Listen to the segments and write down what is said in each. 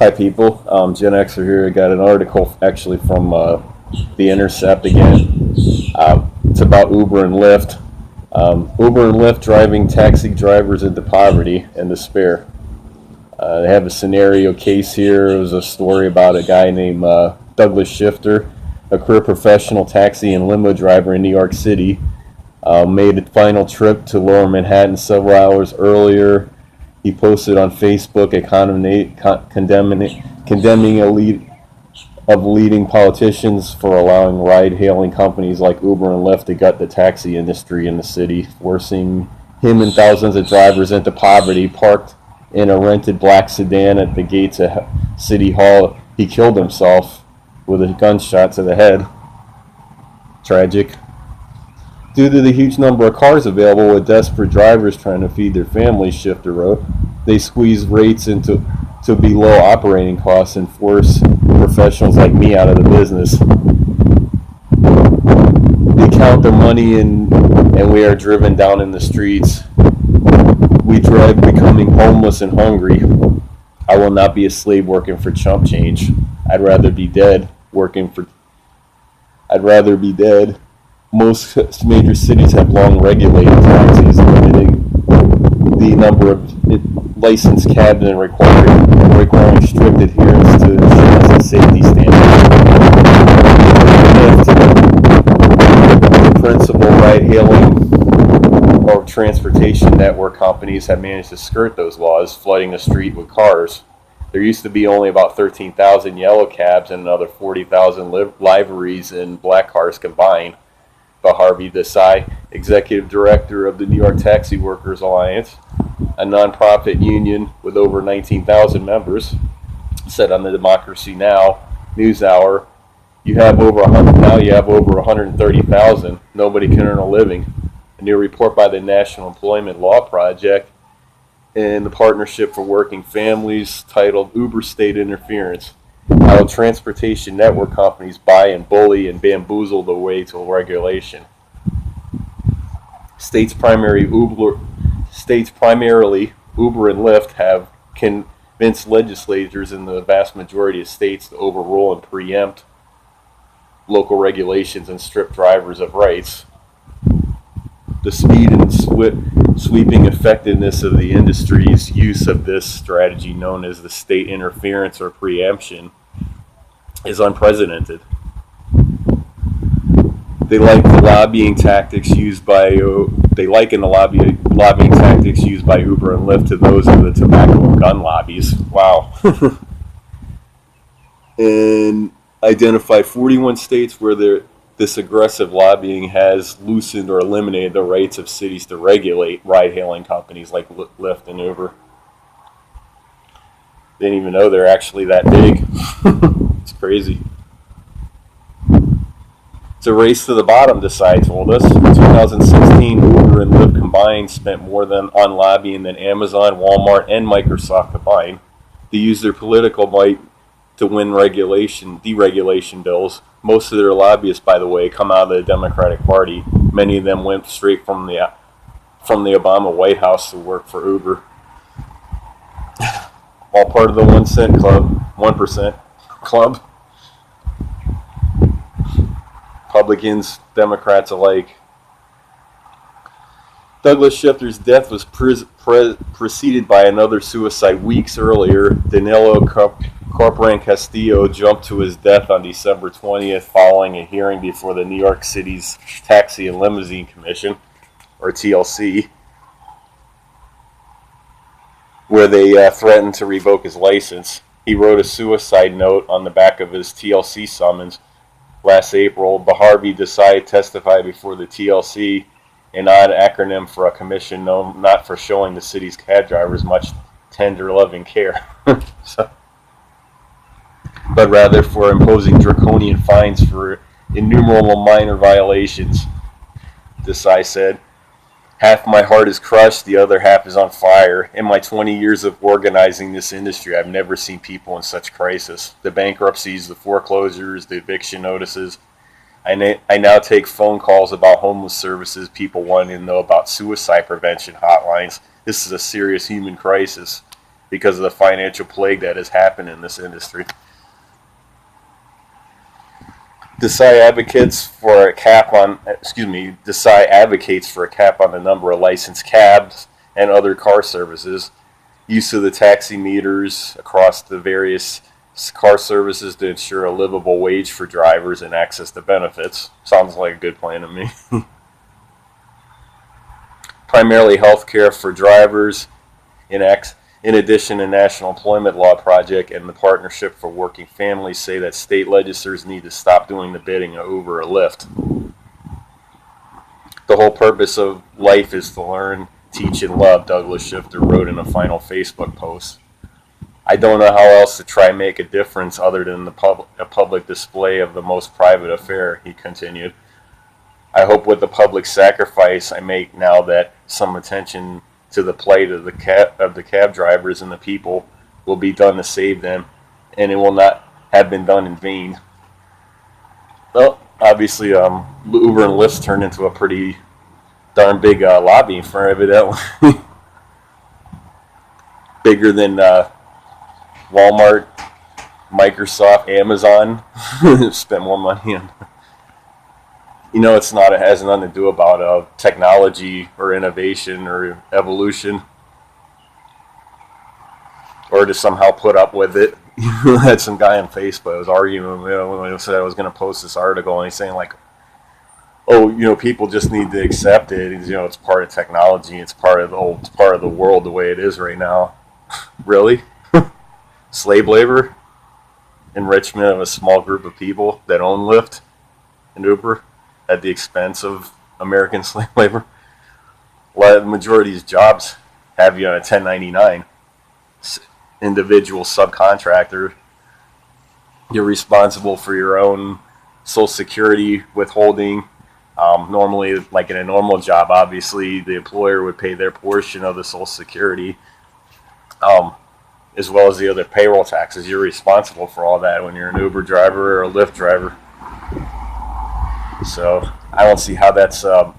Hi, people. Gen Xer here. I got an article actually from The Intercept again. It's about Uber and Lyft. Uber and Lyft driving taxi drivers into poverty and despair. They have a scenario case here. It was a story about a guy named Douglas Shifter, a career professional taxi and limo driver in New York City. Made a final trip to Lower Manhattan several hours earlier. He posted on Facebook condemning a lead of leading politicians for allowing ride-hailing companies like Uber and Lyft to gut the taxi industry in the city, forcing him and thousands of drivers into poverty. Parked in a rented black sedan at the gates of City Hall, he killed himself with a gunshot to the head. Tragic. Due to the huge number of cars available with desperate drivers trying to feed their families, Shifter wrote, they squeeze rates to below operating costs and force professionals like me out of the business. They count their money and we are driven down in the streets. We dread becoming homeless and hungry. I will not be a slave working for chump change. I'd rather be dead. Most major cities have long regulated taxis, limiting the number of licensed cabs and requiring strict adherence to insurance and safety standards. The principal ride-hailing or transportation network companies have managed to skirt those laws, flooding the street with cars. There used to be only about 13,000 yellow cabs and another 40,000 liveries and black cars combined. But Harvey Desai, executive director of the New York Taxi Workers Alliance, a nonprofit union with over 19,000 members, said on the Democracy Now! News Hour, you have over 130,000. Nobody can earn a living. A new report by the National Employment Law Project and the Partnership for Working Families titled Uber State Interference: How transportation network companies buy and bully and bamboozle the way to regulation. States primarily Uber and Lyft have convinced legislatures in the vast majority of states to overrule and preempt local regulations and strip drivers of rights. The speed and sweeping effectiveness of the industry's use of this strategy, known as the state interference or preemption, is unprecedented. They liken the lobbying tactics used by Uber and Lyft to those of the tobacco and gun lobbies. Wow. And identify 41 states where this aggressive lobbying has loosened or eliminated the rights of cities to regulate ride-hailing companies like Lyft and Uber. Didn't even know they're actually that big. It's crazy. It's a race to the bottom, Desai told us. In 2016, Uber and Lyft combined spent more on lobbying than Amazon, Walmart, and Microsoft combined. They used their political might to win deregulation bills. Most of their lobbyists, by the way, come out of the Democratic Party. Many of them went straight from the Obama White House to work for Uber. All part of the 1 cent club, 1% club. Republicans, Democrats alike. Douglas Shifter's death was preceded by another suicide weeks earlier. Danilo Corporan Castillo jumped to his death on December 20th following a hearing before the New York City's Taxi and Limousine Commission, or TLC, where they threatened to revoke his license. He wrote a suicide note on the back of his TLC summons last April. But Harvey Desai testified before the TLC, an odd acronym for a commission known not for showing the city's cab drivers much tender loving care, but rather for imposing draconian fines for innumerable minor violations. Desai said, "Half my heart is crushed, the other half is on fire. In my 20 years of organizing this industry, I've never seen people in such crisis. The bankruptcies, the foreclosures, the eviction notices. I now take phone calls about homeless services, people wanting to know about suicide prevention hotlines. This is a serious human crisis. because of the financial plague that has happened in this industry. Desai advocates for a cap on the number of licensed cabs and other car services, use of the taxi meters across the various car services to ensure a livable wage for drivers and access to benefits. Sounds like a good plan to me. Primarily health care for drivers, in addition, the National Employment Law Project and the Partnership for Working Families say that state legislators need to stop doing the bidding of Uber or Lyft. The whole purpose of life is to learn, teach, and love, Douglas Shifter wrote in a final Facebook post. I don't know how else to try and make a difference other than a public display of the most private affair, he continued. I hope with the public sacrifice I make now that some attention to the plight of the cab drivers and the people will be done to save them, and it will not have been done in vain. Well, obviously, Uber and Lyft turned into a pretty darn big lobbying firm, evidently. Bigger than Walmart, Microsoft, Amazon. Spent more money on. It has nothing to do about technology or innovation or evolution, or to somehow put up with it. I had some guy on Facebook was arguing when I said I was going to post this article, and he's saying like, "Oh, people just need to accept it. It's part of technology. It's part of the world the way it is right now." Really? Slave labor, enrichment of a small group of people that own Lyft and Uber at the expense of American slave labor. The majority of these jobs have you on a 1099, individual subcontractor. You're responsible for your own Social Security withholding. Normally, like in a normal job, obviously the employer would pay their portion of the Social Security, as well as the other payroll taxes. You're responsible for all that when you're an Uber driver or a Lyft driver. So I don't see how that's. There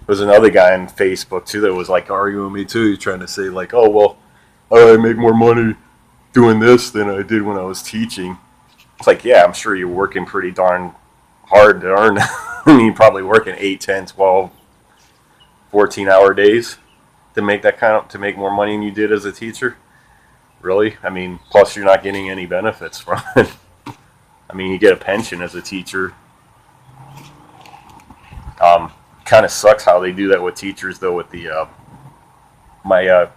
was another guy on Facebook too that was like arguing with me too. He's trying to say like, "Oh well, I make more money doing this than I did when I was teaching." It's like, yeah, I'm sure you're working pretty darn hard to earn. I mean, you're probably working 8, 10, 12, 14-hour days to make to make more money than you did as a teacher. Really? I mean, plus you're not getting any benefits from it. I mean, you get a pension as a teacher. Kind of sucks how they do that with teachers, though. With the my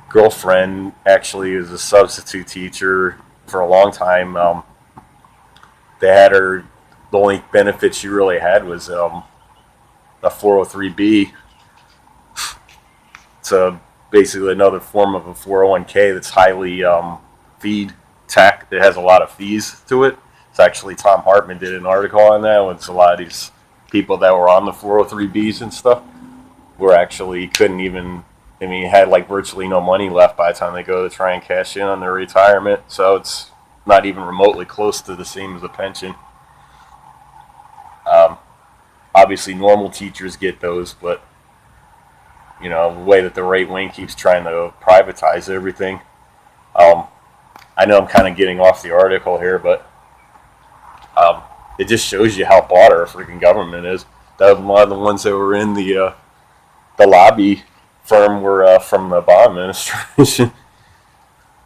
girlfriend actually is a substitute teacher for a long time. They had her. The only benefit she really had was a 403b. It's basically another form of a 401k that's highly feed tech. It has a lot of fees to it. It's actually Tom Hartman did an article on that. With a lot of these people that were on the 403bs and stuff couldn't even. I mean, had like virtually no money left by the time they go to try and cash in on their retirement. So it's not even remotely close to the same as a pension. Obviously, normal teachers get those, but the way that the right wing keeps trying to privatize everything. I know I'm kind of getting off the article here, but it just shows you how bought our freaking government is. That a lot of the ones that were in the lobby firm were from the Obama administration.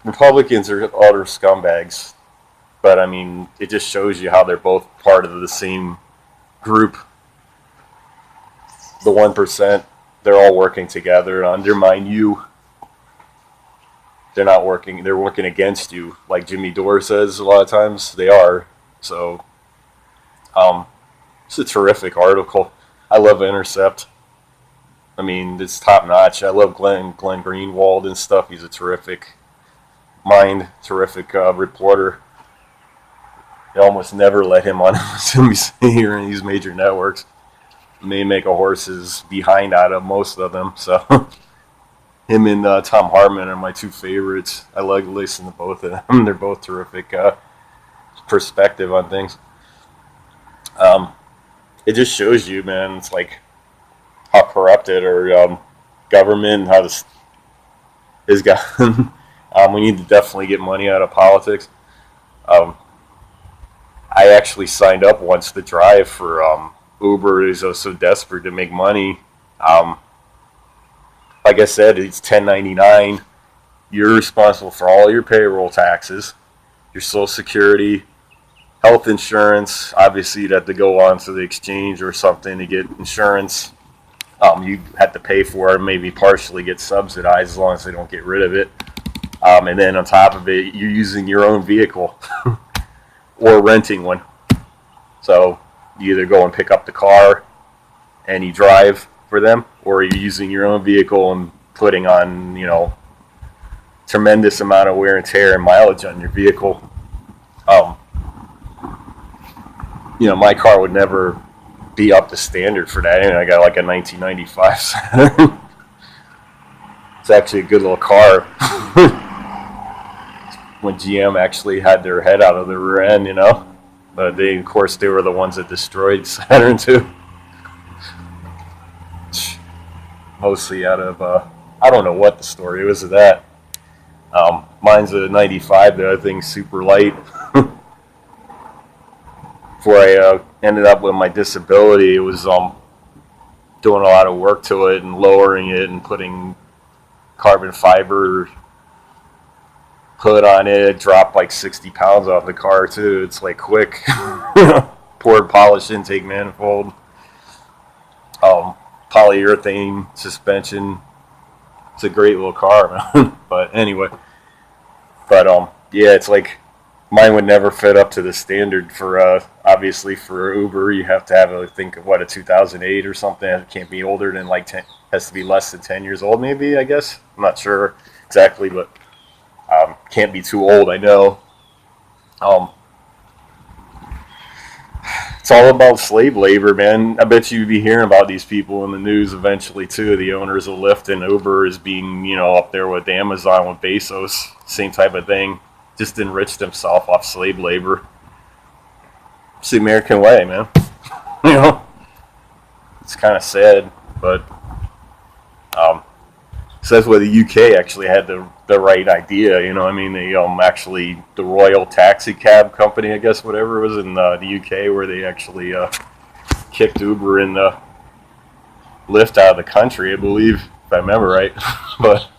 Republicans are utter scumbags, but I mean, it just shows you how they're both part of the same group. The 1%, they're all working together to undermine you. They're working against you, like Jimmy Dore says a lot of times. They are. So, it's a terrific article. I love Intercept. I mean, it's top notch. I love Glenn Greenwald and stuff. He's a terrific mind, terrific reporter. You almost never let him on MSNBC here in these major networks. They make a horse's behind out of most of them. So him and Tom Hartman are my two favorites. I like listening to both of them. They're both terrific perspective on things. It just shows you, man, it's like how corrupted our government, how this is gone. We need to definitely get money out of politics. Um, I actually signed up once to drive for Uber. Is so desperate to make money. Um, like I said, it's 1099. You're responsible for all your payroll taxes, your Social Security, health insurance. Obviously, you'd have to go on to the exchange or something to get insurance. You have to pay for it, maybe partially get subsidized as long as they don't get rid of it. And then on top of it, you're using your own vehicle or renting one. So you either go and pick up the car and you drive for them, or you're using your own vehicle and putting on, tremendous amount of wear and tear and mileage on your vehicle. My car would never be up to standard for that. I got like a 1995 Saturn. It's actually a good little car. When GM actually had their head out of the rear end, But they were the ones that destroyed Saturn too. Mostly out of, I don't know what the story was of that. Mine's a 95, the other thing's super light. Before I ended up with my disability, it was doing a lot of work to it and lowering it and putting carbon fiber hood on it. It dropped like 60 pounds off the car too. It's like quick. Poured polished intake manifold. Polyurethane suspension. It's a great little car, man. But anyway. Yeah, it's like mine would never fit up to the standard for, obviously for Uber. You have to have, a 2008 or something. It can't be older than like 10, has to be less than 10 years old maybe, I guess. I'm not sure exactly, but can't be too old, I know. It's all about slave labor, man. I bet you'd be hearing about these people in the news eventually too. The owners of Lyft and Uber is being, up there with Amazon, with Bezos, same type of thing. Just enriched himself off slave labor. It's the American way, man. It's kind of sad, but so that's why the UK actually had the right idea. They actually, the Royal Taxi Cab Company, I guess, whatever it was in the UK, where they actually kicked Uber and Lyft out of the country, I believe, if I remember right. But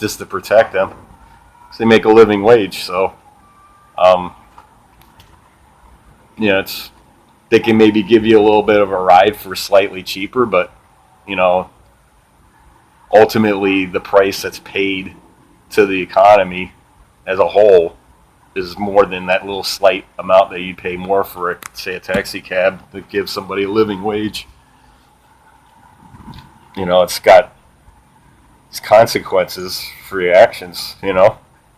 just to protect them. They make a living wage, so they can maybe give you a little bit of a ride for slightly cheaper, but ultimately the price that's paid to the economy as a whole is more than that little slight amount that you'd pay more for say a taxi cab to give somebody a living wage. It's got its consequences for your actions,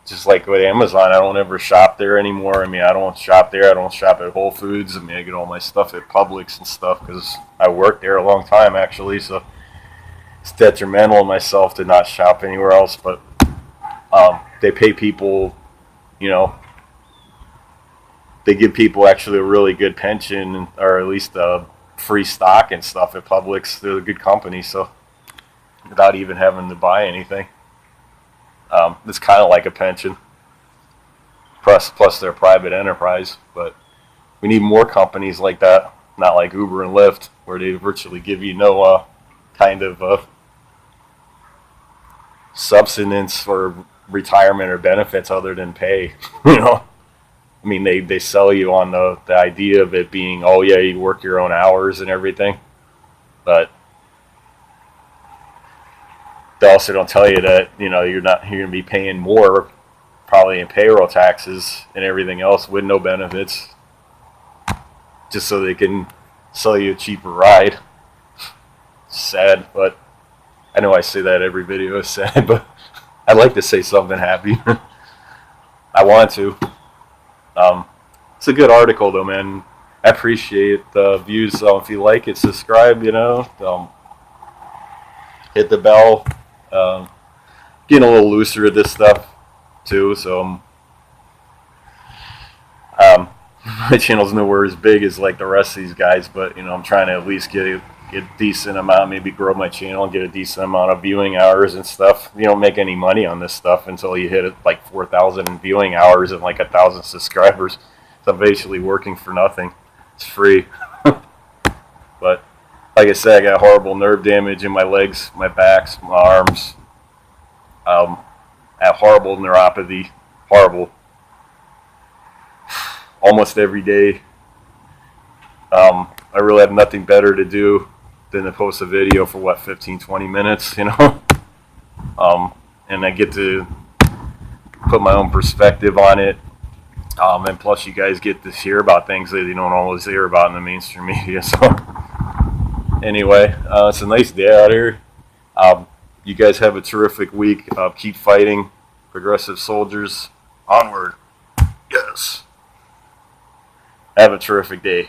Just like with Amazon, I don't ever shop there anymore. I don't shop there. I don't shop at Whole Foods. I get all my stuff at Publix and stuff because I worked there a long time, actually. So it's detrimental to myself to not shop anywhere else. But they pay people, they give people actually a really good pension, or at least free stock and stuff at Publix. They're a good company, so without even having to buy anything. It's kind of like a pension, plus they're a private enterprise, but we need more companies like that, not like Uber and Lyft, where they virtually give you no kind of subsistence for retirement or benefits other than pay. They sell you on the idea of it being, oh yeah, you work your own hours and everything, but they also don't tell you that you're going to be paying more probably in payroll taxes and everything else with no benefits, just so they can sell you a cheaper ride. Sad, but I know I say that every video is sad, but I'd like to say something happy. I want to. It's a good article though, man. I appreciate the views. If you like it, subscribe. Hit the bell. Getting a little looser with this stuff too, so my channel's nowhere as big as like the rest of these guys, but I'm trying to at least get get a decent amount, maybe grow my channel and get a decent amount of viewing hours and stuff. You don't make any money on this stuff until you hit like 4,000 viewing hours and like 1,000 subscribers. So I'm basically working for nothing. It's free. But like I said, I got horrible nerve damage in my legs, my backs, my arms. I have horrible neuropathy. Horrible. Almost every day. I really have nothing better to do than to post a video for 15-20 minutes, you know. And I get to put my own perspective on it. And plus you guys get to hear about things that you don't always hear about in the mainstream media. So anyway, it's a nice day out here. You guys have a terrific week. Keep fighting. Progressive soldiers. Onward. Yes. Have a terrific day.